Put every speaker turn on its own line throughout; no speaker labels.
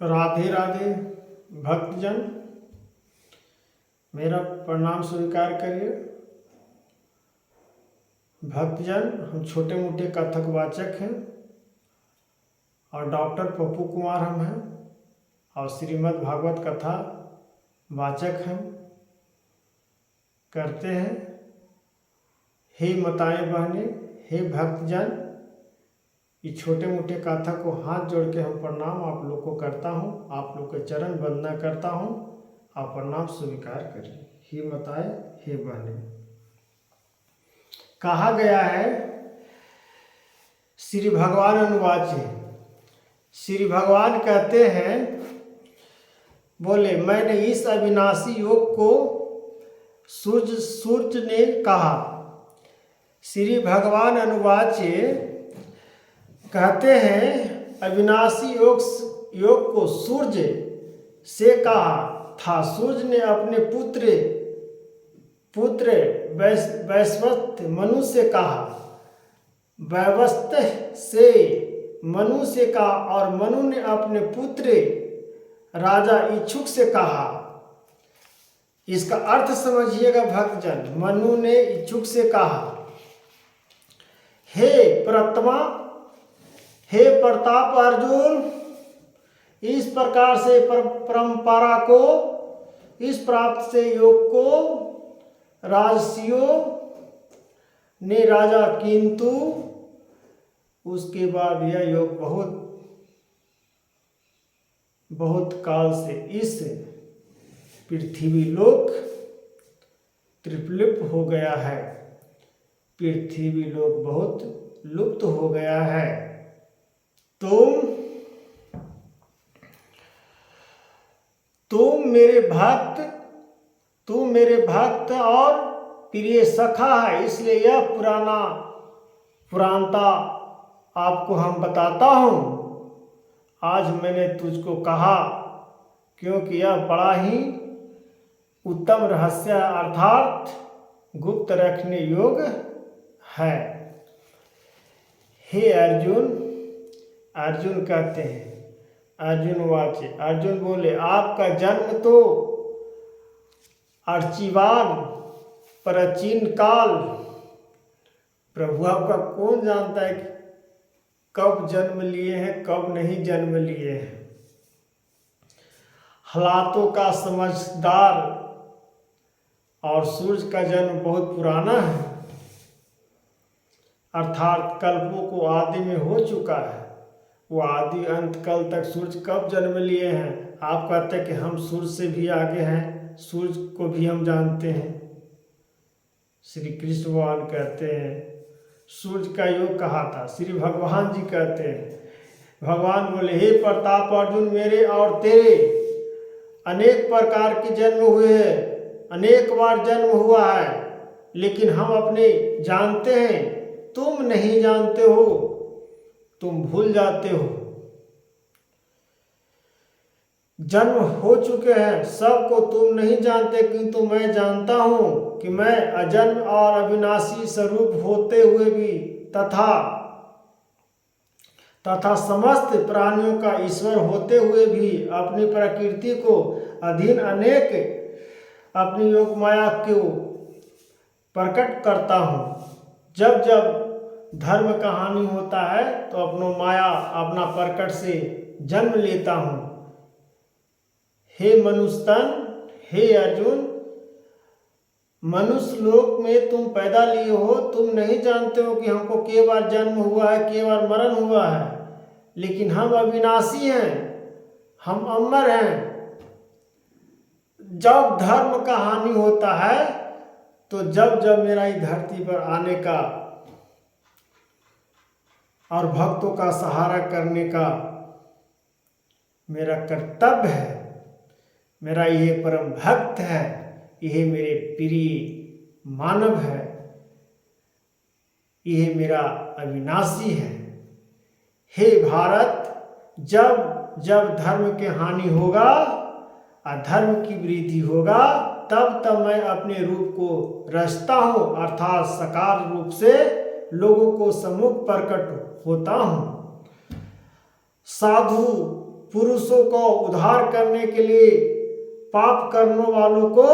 राधे राधे भक्तजन, मेरा प्रणाम स्वीकार करिए। भक्तजन, हम छोटे मोटे कथक वाचक हैं और डॉक्टर पप्पू कुमार हम हैं और श्रीमद् भागवत कथा वाचक हम करते हैं। हे माताएं बहनें, हे भक्तजन, ये छोटे मोटे कथा को हाथ जोड़ के हम प्रणाम आप लोग को करता हूँ, आप लोग के चरण वंदना करता हूँ, आप प्रणाम स्वीकार करिए। हे माताएं, हे बहनें, कहा गया है श्री भगवान अनुवाच, श्री भगवान कहते हैं, बोले मैंने इस अविनाशी योग को सूर्य ने कहा। श्री भगवान अनुवाच कहते हैं अविनाशी योग को सूर्य से कहा था। सूर्य ने अपने पुत्र वैवस्वत मनु से कहा, वैवस्वत से मनु से कहा, और मनु ने अपने पुत्र राजा इच्छुक से कहा। इसका अर्थ समझिएगा भक्तजन। मनु ने इच्छुक से कहा, हे प्रतमा, हे प्रताप अर्जुन, इस प्रकार से परंपरा को, इस प्राप्त से योग को राजसियों ने राजा, किंतु उसके बाद यह योग बहुत काल से इस पृथ्वी लोक त्रिपलिप्त हो गया है। पृथ्वी लोक बहुत लुप्त हो गया है। तुम मेरे भक्त और प्रिय सखा है, इसलिए यह पुराणता आपको हम बताता हूँ। आज मैंने तुझको कहा क्योंकि यह बड़ा ही उत्तम रहस्य अर्थात गुप्त रखने योग्य है। हे अर्जुन, अर्जुन कहते हैं, अर्जुन वाचे, अर्जुन बोले आपका जन्म तो अर्चिवान प्राचीन काल, प्रभु आपका कौन जानता है कि कब जन्म लिए हैं, कब नहीं जन्म लिए हैं। हालातों का समझदार, और सूर्य का जन्म बहुत पुराना है, अर्थात कल्पों को आदि में हो चुका है। वो आदि अंत कल तक सूर्य कब जन्म लिए हैं। आप कहते हैं कि हम सूर्य से भी आगे हैं, सूर्य को भी हम जानते हैं। श्री कृष्ण भगवान कहते हैं सूर्य का योग कहा था। श्री भगवान जी कहते हैं, भगवान बोले हे प्रताप अर्जुन, मेरे और तेरे अनेक प्रकार के जन्म हुए हैं, अनेक बार जन्म हुआ है, लेकिन हम अपने जानते हैं, तुम नहीं जानते हो, तुम भूल जाते हो। जन्म हो चुके हैं सबको, तुम नहीं जानते, किंतु मैं जानता हूं कि मैं अजन्म और अविनाशी स्वरूप होते हुए भी तथा समस्त प्राणियों का ईश्वर होते हुए भी अपनी प्रकृति को अधीन अनेक अपनी योग माया को प्रकट करता हूँ। जब जब धर्म का हानि होता है तो अपना प्रकट से जन्म लेता हूँ। हे मनुष्यतन, हे अर्जुन, मनुष्य लोक में तुम पैदा लिए हो, तुम नहीं जानते हो कि हमको के बार जन्म हुआ है, के बार मरण हुआ है, लेकिन हम अविनाशी हैं, हम अमर हैं। जब धर्म का हानि होता है तो जब मेरा इस धरती पर आने का और भक्तों का सहारा करने का मेरा कर्तव्य है। मेरा यह परम भक्त है, यह मेरे प्रिय मानव है, यह मेरा अविनाशी है। हे भारत, जब धर्म के हानि होगा, अधर्म की वृद्धि होगा, तब मैं अपने रूप को रचता हूँ, अर्थात साकार रूप से लोगों को सम्मुख प्रकट होता हूँ। साधु पुरुषों को उद्धार करने के लिए, पाप करने वालों को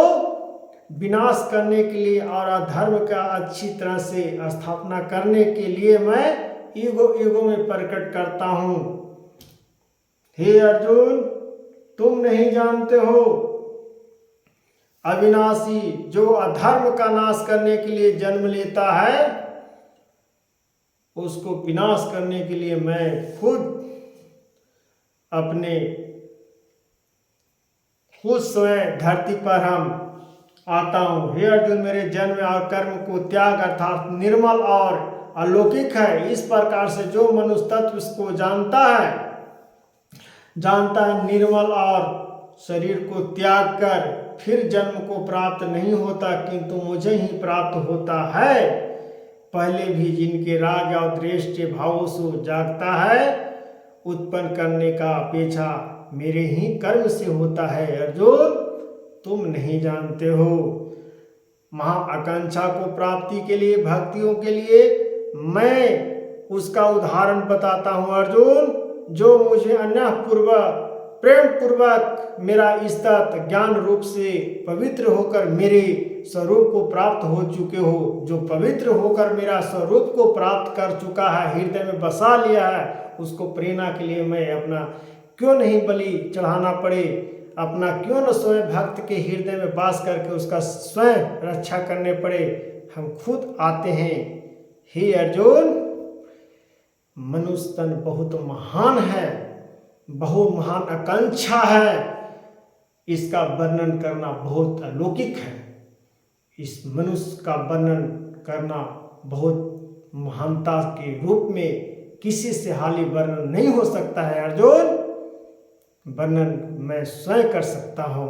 विनाश करने के लिए और अधर्म का अच्छी तरह से स्थापना करने के लिए मैं युगों में प्रकट करता हूँ। हे अर्जुन, तुम नहीं जानते हो, अविनाशी जो अधर्म का नाश करने के लिए जन्म लेता है, उसको विनाश करने के लिए मैं खुद स्वयं धरती पर हम आता हूँ। हे अर्जुन, मेरे जन्म और कर्म को त्याग अर्थात निर्मल और अलौकिक है। इस प्रकार से जो मनुष्य तत्व इसको जानता है निर्मल और शरीर को त्याग कर फिर जन्म को प्राप्त नहीं होता, किंतु मुझे ही प्राप्त होता है। पहले भी जिनके राग और द्वेष के भावों से जागता है, उत्पन्न करने का अपेक्षा मेरे ही कर्म से होता है। अर्जुन, तुम नहीं जानते हो। महाआकांक्षा को प्राप्ति के लिए, भक्तियों के लिए मैं उसका उदाहरण बताता हूँ। अर्जुन, जो मुझे अन्यपूर्वक प्रेम पूर्वक मेरा इष्टत ज्ञान रूप से पवित्र होकर मेरे स्वरूप को प्राप्त हो चुके हो, जो पवित्र होकर मेरा स्वरूप को प्राप्त कर चुका है, हृदय में बसा लिया है, उसको प्रेरणा के लिए मैं अपना क्यों नहीं बलि चढ़ाना पड़े, अपना क्यों न स्वयं भक्त के हृदय में वास करके उसका स्वयं रक्षा करने पड़े, हम खुद आते हैं। हे अर्जुन, मनुष्य तन बहुत महान है, बहुत महान आकांक्षा है, इसका वर्णन करना बहुत अलौकिक है। इस मनुष्य का वर्णन करना बहुत महानता के रूप में किसी से हाली वर्णन नहीं हो सकता है। अर्जुन, वर्णन मैं स्वयं कर सकता हूं।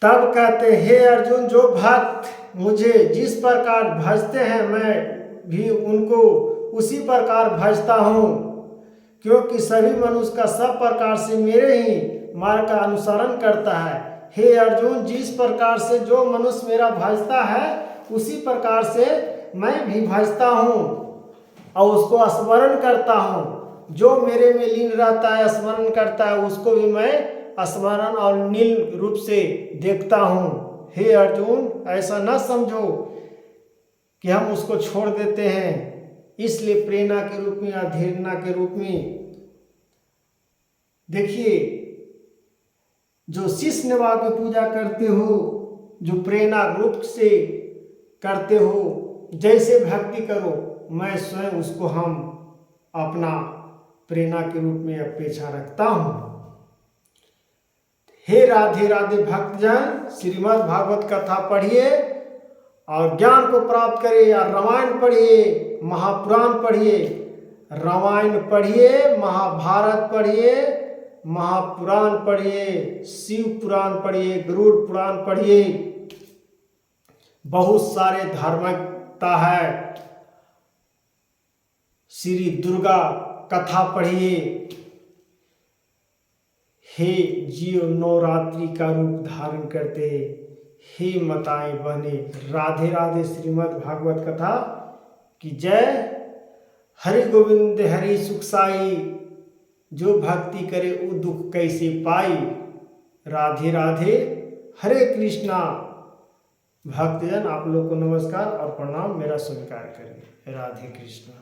तब कहते, हे अर्जुन, जो भक्त मुझे जिस प्रकार भजते हैं मैं भी उनको उसी प्रकार भजता हूँ, क्योंकि सभी मनुष्य का सब प्रकार से मेरे ही मार्ग का अनुसरण करता है। हे अर्जुन, जिस प्रकार से जो मनुष्य मेरा भजता है उसी प्रकार से मैं भी भजता हूँ और उसको स्मरण करता हूँ। जो मेरे में लीन रहता है, स्मरण करता है, उसको भी मैं स्मरण और नील रूप से देखता हूँ। हे अर्जुन, ऐसा न समझो कि हम उसको छोड़ देते हैं, इसलिए प्रेरणा के रूप में या धीरना के रूप में देखिए, जो शिष्य निवास में पूजा करते हो, जो प्रेरणा रूप से करते हो, जैसे भक्ति करो, मैं स्वयं उसको हम अपना प्रेरणा के रूप में अपेक्षा रखता हूँ। हे राधे राधे भक्तजन, श्रीमद् भागवत कथा पढ़िए और ज्ञान को प्राप्त करिए। या रामायण पढ़िए, महापुराण पढ़िए, रामायण पढ़िए, महाभारत पढ़िए, महापुराण पढ़िए, शिव पुराण पढ़िए, गरुड़ पुराण पढ़िए, बहुत सारे धार्मिकता है। श्री दुर्गा कथा पढ़िए। हे जीव नवरात्रि का रूप धारण करते, हे माताएं बहने, राधे राधे। श्रीमद् भागवत कथा की जय। हरि गोविंद हरि सुख साई, जो भक्ति करे वो दुख कैसे पाई। राधे राधे, हरे कृष्णा। भक्तजन, आप लोग को नमस्कार और प्रणाम, मेरा स्वीकार करिए। राधे कृष्णा।